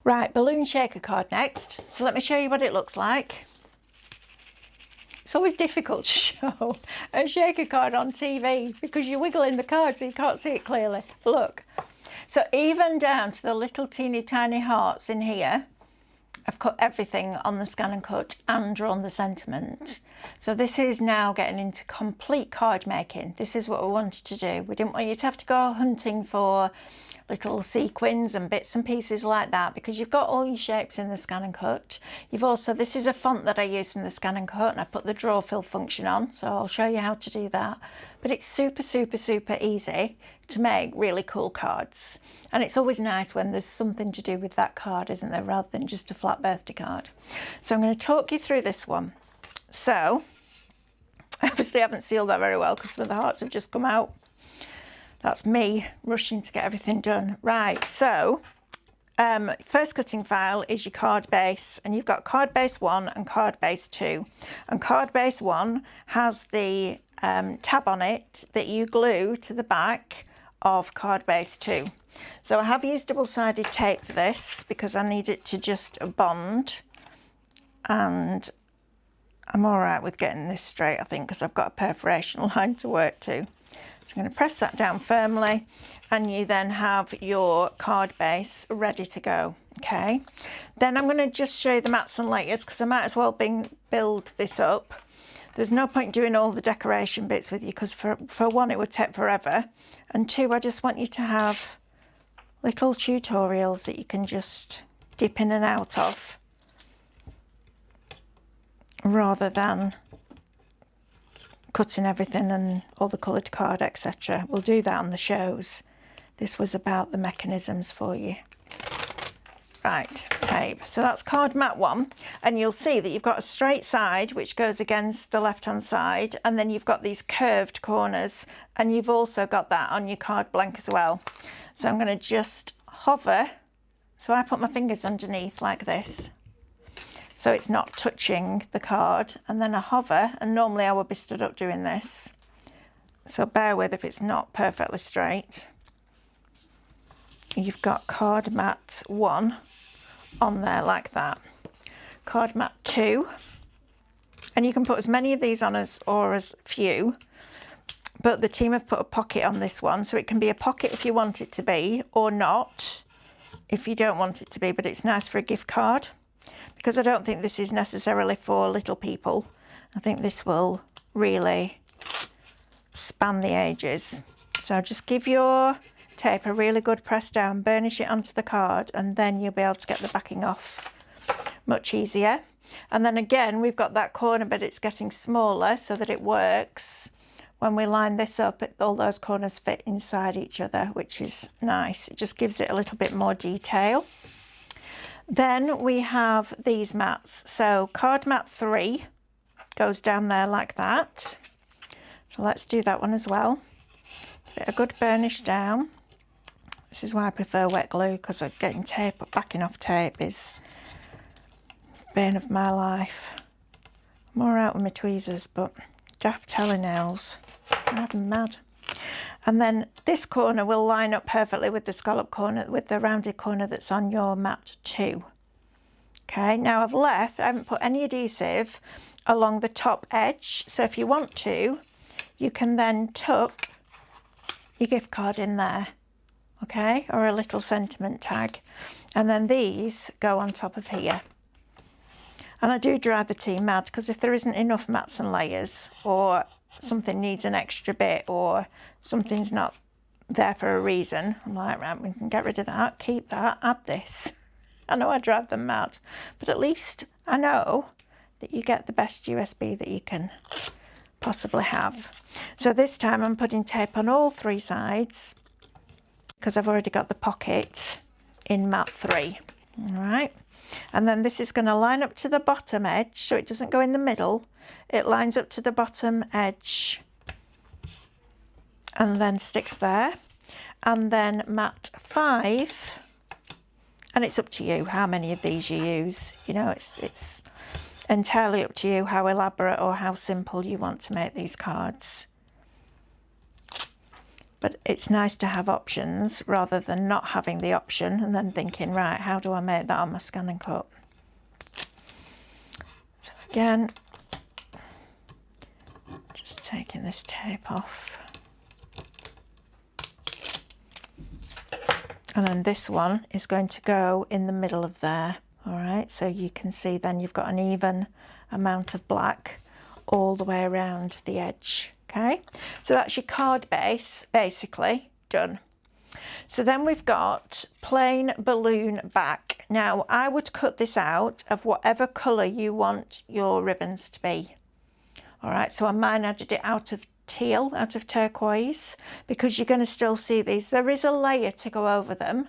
Right, balloon shaker card next. So let me show you what it looks like. It's always difficult to show a shaker card on TV because you're wiggling the card so you can't see it clearly. Look. So even down to the little teeny tiny hearts in here, I've cut everything on the scan and cut and drawn the sentiment. So this is now getting into complete card making. This is what we wanted to do. We didn't want you to have to go hunting for little sequins and bits and pieces like that because you've got all your shapes in the scan and cut. You've also, this is a font that I use from the scan and cut, and I put the draw fill function on, so I'll show you how to do that. But it's super easy to make really cool cards, and it's always nice when there's something to do with that card, isn't there, rather than just a flat birthday card. So I'm going to talk you through this one. So I obviously haven't sealed that very well because some of the hearts have just come out. That's me rushing to get everything done. Right, so first cutting file is your card base, and you've got card base 1 and card base 2. And card base 1 has the tab on it that you glue to the back of card base 2. So I have used double-sided tape for this because I need it to just bond, and I'm all right with getting this straight, I think, because I've got a perforation line to work to. So I'm going to press that down firmly, and you then have your card base ready to go. Okay, then I'm going to just show you the mats and layers because I might as well build this up. There's no point doing all the decoration bits with you because for one it would take forever, and two, I just want you to have little tutorials that you can just dip in and out of rather than cutting everything and all the coloured card, etc. We'll do that on the shows. This was about the mechanisms for you. Right, tape. So that's card mat 1, and you'll see that you've got a straight side which goes against the left hand side, and then you've got these curved corners, and you've also got that on your card blank as well. So I'm going to just hover, so I put my fingers underneath like this so it's not touching the card, and then I hover, and normally I would be stood up doing this, so bear with if it's not perfectly straight. You've got card mat 1 on there like that. Card mat 2, and you can put as many of these on as few, but the team have put a pocket on this one, so it can be a pocket if you want it to be, or not if you don't want it to be, but it's nice for a gift card. Because I don't think this is necessarily for little people. I think this will really span the ages. So just give your tape a really good press down, burnish it onto the card, and then you'll be able to get the backing off much easier. And then again, we've got that corner, but it's getting smaller so that it works. When we line this up, all those corners fit inside each other, which is nice. It just gives it a little bit more detail. Then we have these mats. So card mat 3 goes down there like that. So let's do that one as well. Give it a good burnish down. This is why I prefer wet glue, because getting tape, backing off tape is the bane of my life. I'm all right with my tweezers, but daft telenails drive me mad. And then this corner will line up perfectly with the scallop corner, with the rounded corner that's on your mat 2. Okay, now I haven't put any adhesive along the top edge. So if you want to, you can then tuck your gift card in there, okay, or a little sentiment tag. And then these go on top of here. And I do drive the team mad because if there isn't enough mats and layers, or something needs an extra bit, or something's not there for a reason, I'm like, right, we can get rid of that, keep that, add this. I know I drive them mad, but at least I know that you get the best USB that you can possibly have. So this time I'm putting tape on all 3 sides because I've already got the pocket in mat 3. All right. And then this is going to line up to the bottom edge, so it doesn't go in the middle. It lines up to the bottom edge and then sticks there. And then mat 5, and it's up to you how many of these you use. You know, it's entirely up to you how elaborate or how simple you want to make these cards. But it's nice to have options rather than not having the option and then thinking, right, how do I make that on my Scan and Cut? So again, just taking this tape off. And then this one is going to go in the middle of there. All right, so you can see then you've got an even amount of black all the way around the edge. Okay, so that's your card base basically done. So then we've got plain balloon back. Now I would cut this out of whatever colour you want your ribbons to be. All right, so on mine I did it out of teal, out of turquoise, because you're going to still see these. There is a layer to go over them,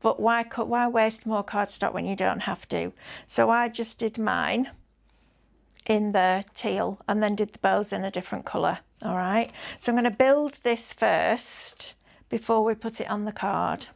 but why waste more cardstock when you don't have to? So I just did mine in the teal and then did the bows in a different colour. All right, so I'm going to build this first before we put it on the card.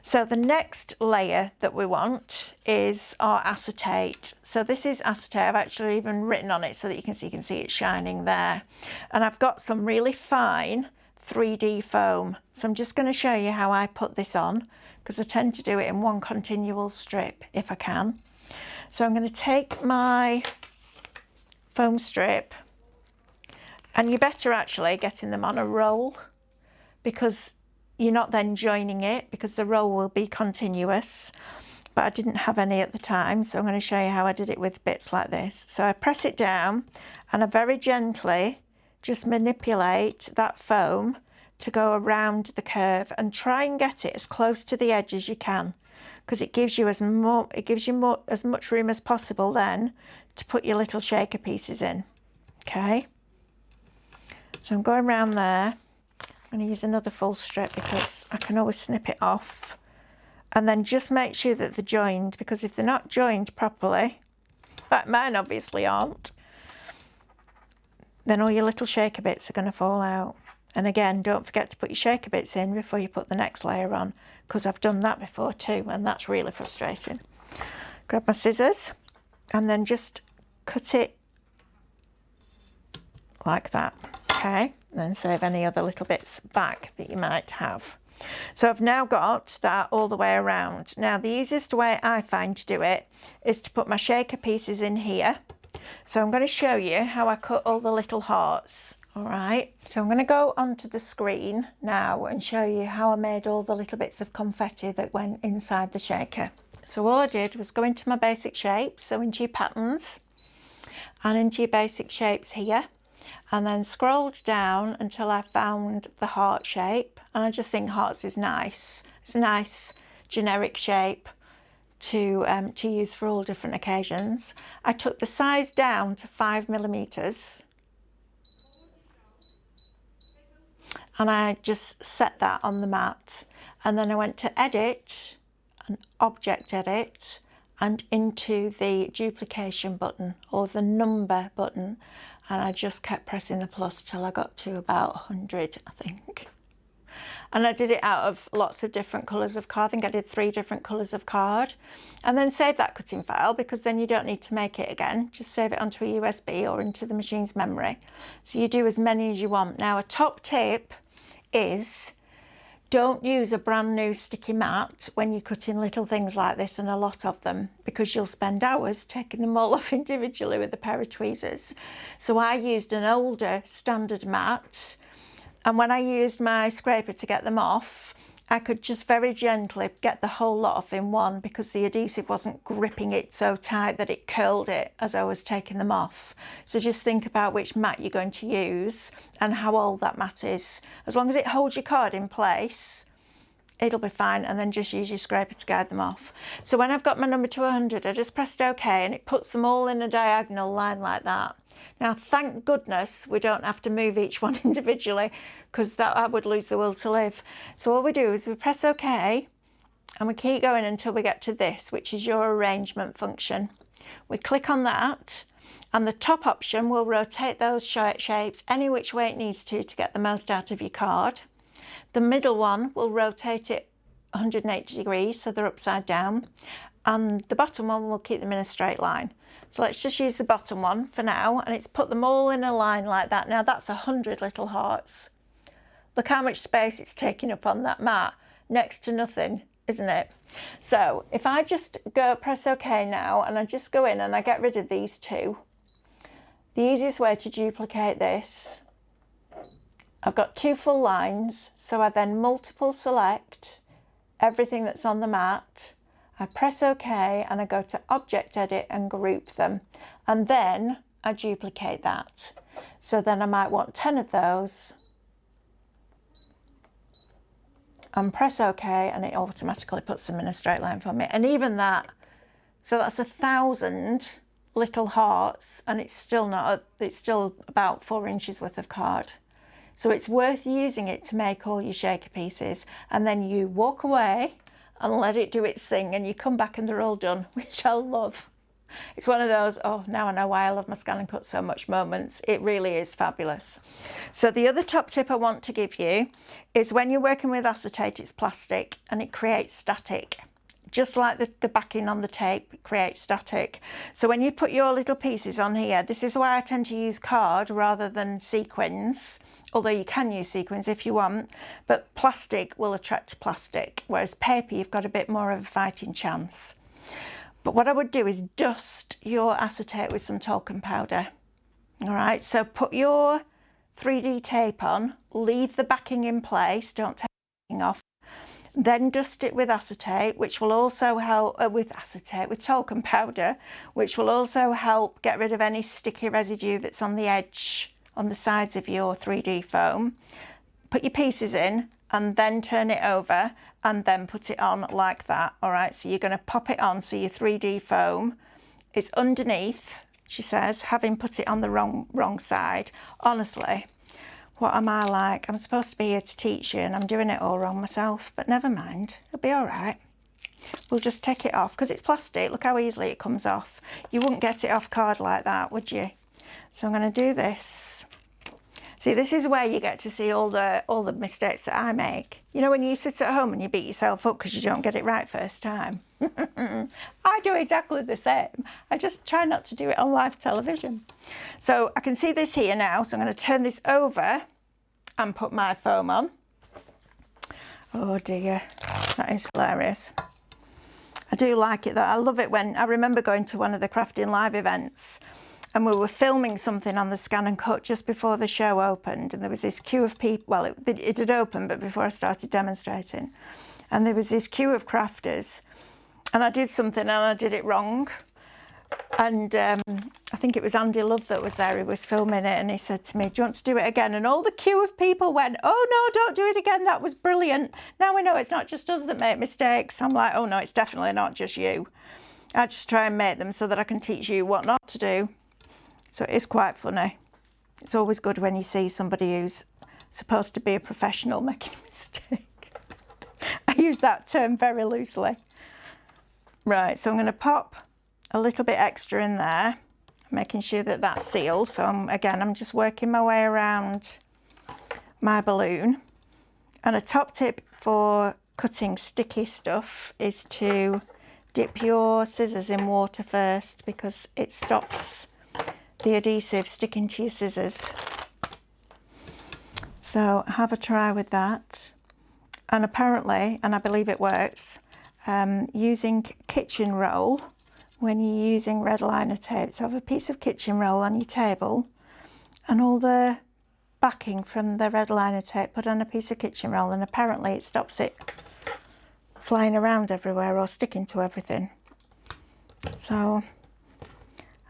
So the next layer that we want is our acetate. So this is acetate. I've actually even written on it so that you can see it shining there. And I've got some really fine 3D foam. So I'm just going to show you how I put this on, because I tend to do it in one continual strip if I can. So I'm going to take my foam strip, and you're better actually getting them on a roll, because you're not then joining it, because the roll will be continuous. But I didn't have any at the time, so I'm going to show you how I did it with bits like this. So I press it down and I very gently just manipulate that foam to go around the curve and try and get it as close to the edge as you can, because it gives you as much room as possible then to put your little shaker pieces in. Okay, so I'm going around there. I'm going to use another full strip because I can always snip it off, and then just make sure that they're joined, because if they're not joined properly, like mine obviously aren't, then all your little shaker bits are going to fall out. And again, don't forget to put your shaker bits in before you put the next layer on, because I've done that before too, and that's really frustrating. Grab my scissors and then just cut it like that, okay? And then save any other little bits back that you might have. So I've now got that all the way around. Now the easiest way I find to do it is to put my shaker pieces in here. So I'm going to show you how I cut all the little hearts. All right, so I'm going to go onto the screen now and show you how I made all the little bits of confetti that went inside the shaker. So all I did was go into my basic shapes, so into your patterns and into your basic shapes here, and then scrolled down until I found the heart shape. And I just think hearts is nice. It's a nice generic shape to use for all different occasions. I took the size down to 5mm. And I just set that on the mat, and then I went to edit and object edit and into the duplication button or the number button, and I just kept pressing the plus till I got to about 100, I think. And I did it out of lots of different colours of card. I think I did 3 different colours of card, and then save that cutting file, because then you don't need to make it again. Just save it onto a USB or into the machine's memory. So you do as many as you want. Now a top tip is, don't use a brand new sticky mat when you're cutting little things like this, and a lot of them, because you'll spend hours taking them all off individually with a pair of tweezers. So I used an older standard mat, and when I used my scraper to get them off, I could just very gently get the whole lot off in one, because the adhesive wasn't gripping it so tight that it curled it as I was taking them off. So just think about which mat you're going to use and how old that mat is. As long as it holds your card in place, it'll be fine, and then just use your scraper to guide them off. So when I've got my number to 100, I just pressed OK, and it puts them all in a diagonal line like that. Now, thank goodness we don't have to move each one individually, because I would lose the will to live. So all we do is we press OK, and we keep going until we get to this, which is your arrangement function. We click on that, and the top option will rotate those shapes any which way it needs to get the most out of your card. The middle one will rotate it 180 degrees, so they're upside down, and the bottom one will keep them in a straight line. So let's just use the bottom one for now, and it's put them all in a line like that. Now that's 100 little hearts. Look how much space it's taking up on that mat. Next to nothing, isn't it? So if I just go press OK now, and I just go in and I get rid of these two, the easiest way to duplicate this, I've got 2 full lines, so I then multiple select everything that's on the mat. I press OK and I go to Object Edit and group them, and then I duplicate that. So then I might want 10 of those, and press OK, and it automatically puts them in a straight line for me. And even that, so that's 1,000 little hearts, and it's still not, it's still about 4 inches worth of card. So it's worth using it to make all your shaker pieces, and then you walk away and let it do its thing, and you come back and they're all done, which I love. It's one of those, oh, now I know why I love my Scan and Cut so much moments. It really is fabulous. So the other top tip I want to give you is when you're working with acetate, it's plastic and it creates static. Just like the backing on the tape creates static. So when you put your little pieces on here, this is why I tend to use card rather than sequins, although you can use sequins if you want, but plastic will attract plastic, whereas paper, you've got a bit more of a fighting chance. But what I would do is dust your acetate with some talcum powder. All right, so put your 3D tape on, leave the backing in place, don't take anything off. Then dust it with acetate, which will also help, with talcum powder, which will also help get rid of any sticky residue that's on the edge, on the sides of your 3D foam. Put your pieces in and then turn it over and then put it on like that. All right, so you're going to pop it on, so your 3D foam is underneath, she says, having put it on the wrong side. Honestly, what am I like? I'm supposed to be here to teach you and I'm doing it all wrong myself, but never mind, it'll be all right. We'll just take it off because it's plastic. Look how easily it comes off. You wouldn't get it off card like that, would you? So I'm going to do this. See, this is where you get to see all the mistakes that I make. You know, when you sit at home and you beat yourself up because you don't get it right first time. I do exactly the same. I just try not to do it on live television. So I can see this here now. So I'm going to turn this over and put my foam on. Oh dear, that is hilarious. I do like it though. I love it when, I remember going to one of the Crafting Live events and we were filming something on the Scan and Cut just before the show opened, and there was this queue of people. Well, it had opened, but before I started demonstrating, and there was this queue of crafters, and I did something and I did it wrong, and I think it was Andy Love that was there, he was filming it, and he said to me, do you want to do it again? And all the queue of people went, oh no, don't do it again, that was brilliant. Now we know it's not just us that make mistakes. I'm like, oh no, it's definitely not just you. I just try and make them so that I can teach you what not to do. So it is quite funny. It's always good when you see somebody who's supposed to be a professional making a mistake. I use that term very loosely. Right, so I'm going to pop a little bit extra in there, making sure that that's sealed. So I'm just working my way around my balloon. And a top tip for cutting sticky stuff is to dip your scissors in water first, because it stops the adhesive sticking to your scissors. So have a try with that. And apparently, and I believe it works, using kitchen roll when you're using red liner tape. So have a piece of kitchen roll on your table and all the backing from the red liner tape put on a piece of kitchen roll, and apparently it stops it flying around everywhere or sticking to everything. So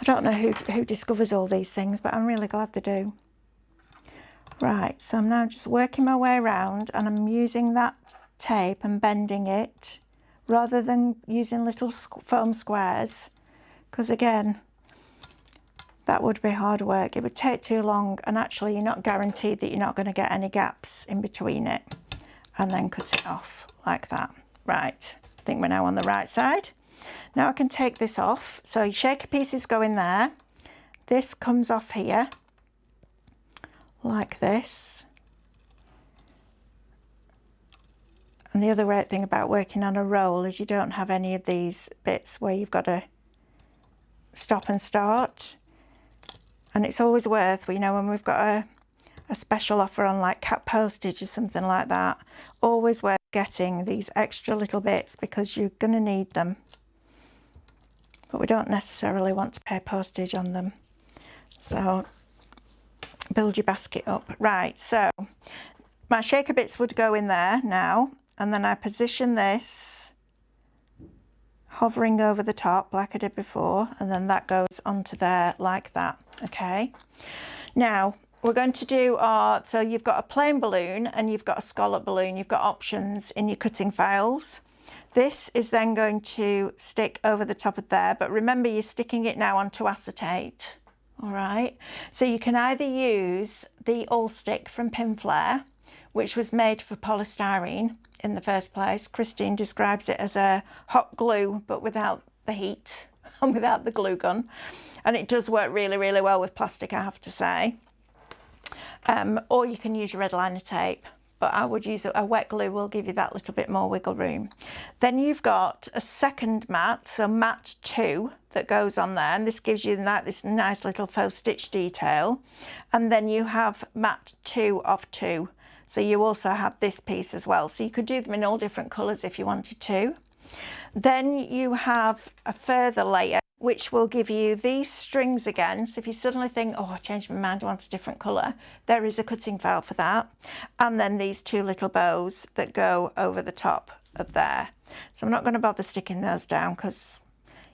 I don't know who discovers all these things, but I'm really glad they do. Right, so I'm now just working my way around, and I'm using that tape and bending it rather than using little foam squares, because again, that would be hard work. It would take too long, and actually you're not guaranteed that you're not going to get any gaps in between it. And then cut it off like that. Right, I think we're now on the right side. Now I can take this off. So your shaker pieces go in there. This comes off here like this. And the other great thing about working on a roll is you don't have any of these bits where you've got to stop and start. And it's always worth, you know, when we've got a special offer on like cat postage or something like that, always worth getting these extra little bits because you're going to need them. But we don't necessarily want to pay postage on them. So build your basket up. Right, so my shaker bits would go in there now, and then I position this hovering over the top like I did before, and then that goes onto there like that. Okay, now we're going to do our, so you've got a plain balloon and you've got a scallop balloon. You've got options in your cutting files. This is then going to stick over the top of there, but remember you're sticking it now onto acetate. All right, so you can either use the all stick from Pinflair, which was made for polystyrene in the first place. Christine describes it as a hot glue, but without the heat and without the glue gun. And it does work really, really well with plastic, I have to say. Or you can use your red liner tape, but I would use a wet glue, will give you that little bit more wiggle room. Then you've got a second mat, so mat 2 that goes on there, and this gives you this nice little faux stitch detail. And then you have mat 2 of 2. So you also have this piece as well. So you could do them in all different colours if you wanted to. Then you have a further layer, which will give you these strings again. So if you suddenly think, oh, I changed my mind, I want a different colour, there is a cutting file for that. And then these 2 little bows that go over the top of there. So I'm not going to bother sticking those down because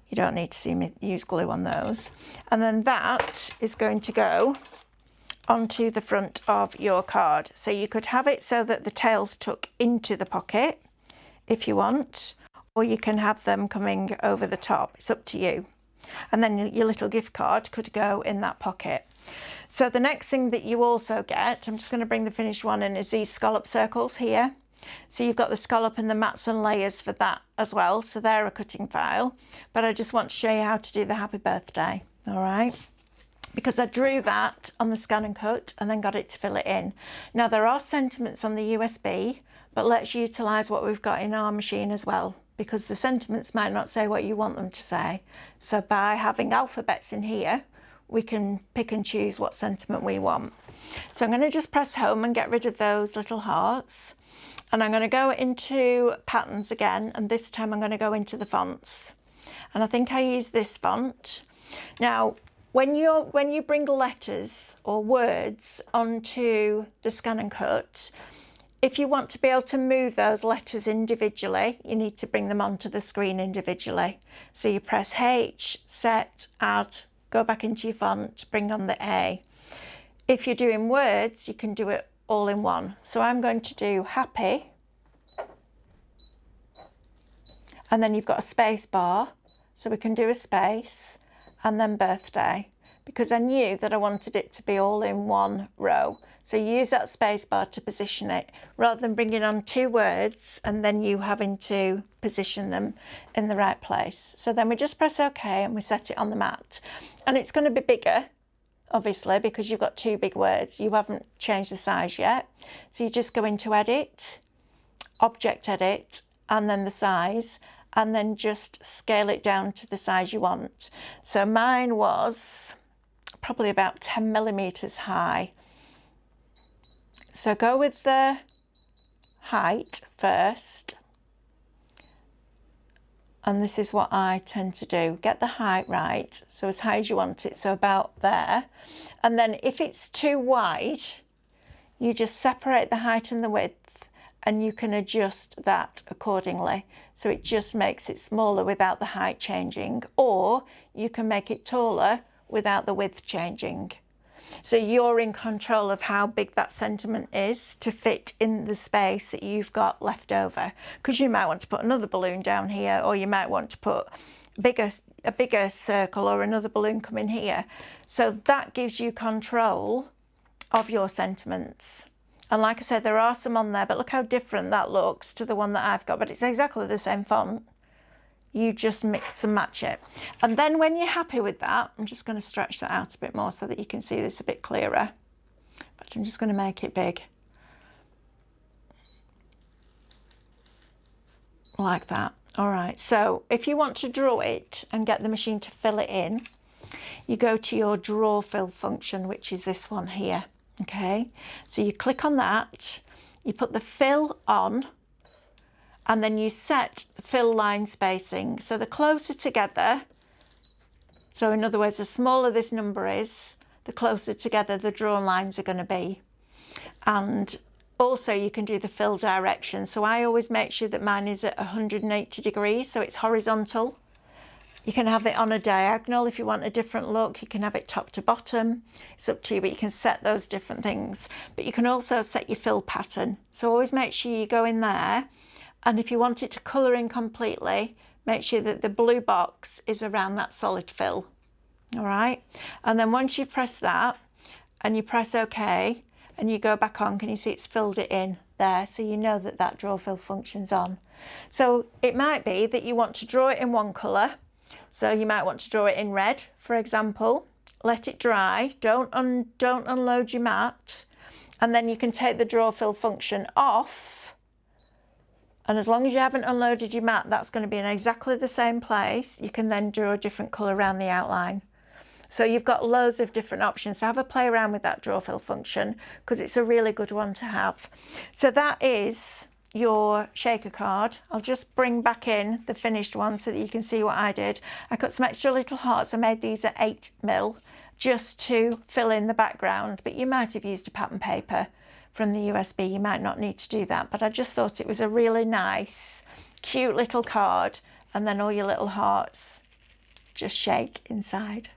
you don't need to see me use glue on those. And then that is going to go onto the front of your card. So you could have it so that the tails tuck into the pocket if you want, or you can have them coming over the top. It's up to you. And then your little gift card could go in that pocket. So the next thing that you also get, I'm just going to bring the finished one in, is these scallop circles here. So you've got the scallop and the mats and layers for that as well. So they're a cutting file, but I just want to show you how to do the happy birthday. All right. Because I drew that on the scan and cut and then got it to fill it in. Now there are sentiments on the USB, but let's utilise what we've got in our machine as well, because the sentiments might not say what you want them to say. So by having alphabets in here, we can pick and choose what sentiment we want. So I'm going to just press home and get rid of those little hearts. And I'm going to go into patterns again, and this time I'm going to go into the fonts. And I think I use this font. Now, when you bring letters or words onto the scan and cut, if you want to be able to move those letters individually, you need to bring them onto the screen individually. So you press H, set, add, go back into your font, bring on the A. If you're doing words, you can do it all in one. So I'm going to do happy, and then you've got a space bar, so we can do a space, and then birthday, because I knew that I wanted it to be all in one row. So use that space bar to position it, rather than bringing on 2 words and then you having to position them in the right place. So then we just press OK and we set it on the mat. And it's going to be bigger, obviously, because you've got 2 big words. You haven't changed the size yet. So you just go into Edit, Object Edit, and then the size, and then just scale it down to the size you want. So mine was probably about 10 millimeters high. So go with the height first. And this is what I tend to do. Get the height right, so as high as you want it, so about there. And then if it's too wide, you just separate the height and the width, and you can adjust that accordingly. So it just makes it smaller without the height changing, or you can make it taller without the width changing. So you're in control of how big that sentiment is to fit in the space that you've got left over. Because you might want to put another balloon down here, or you might want to put a bigger circle or another balloon coming here. So that gives you control of your sentiments. And like I said, there are some on there, but look how different that looks to the one that I've got, but it's exactly the same font. You just mix and match it. And then when you're happy with that, I'm just going to stretch that out a bit more so that you can see this a bit clearer. But I'm just going to make it big. Like that. All right, so if you want to draw it and get the machine to fill it in, you go to your draw fill function, which is this one here. Okay, so you click on that, you put the fill on, and then you set the fill line spacing. So the closer together, so in other words, the smaller this number is, the closer together the drawn lines are going to be. And also you can do the fill direction. So I always make sure that mine is at 180 degrees, so it's horizontal. You can have it on a diagonal if you want a different look. You can have it top to bottom. It's up to you, but you can set those different things. But you can also set your fill pattern. So always make sure you go in there. And if you want it to colour in completely, make sure that the blue box is around that solid fill. All right. And then once you press that and you press OK and you go back on, can you see it's filled it in there? So you know that that draw fill function's on. So it might be that you want to draw it in one colour. So you might want to draw it in red, for example. Let it dry. Don't unload your mat. And then you can take the draw fill function off. And as long as you haven't unloaded your mat, that's going to be in exactly the same place. You can then draw a different colour around the outline. So you've got loads of different options. So have a play around with that draw fill function because it's a really good one to have. So that is your shaker card. I'll just bring back in the finished one so that you can see what I did. I cut some extra little hearts. I made these at 8mm just to fill in the background, but you might have used a pattern paper from the USB. You might not need to do that, but I just thought it was a really nice, cute little card, and then all your little hearts just shake inside.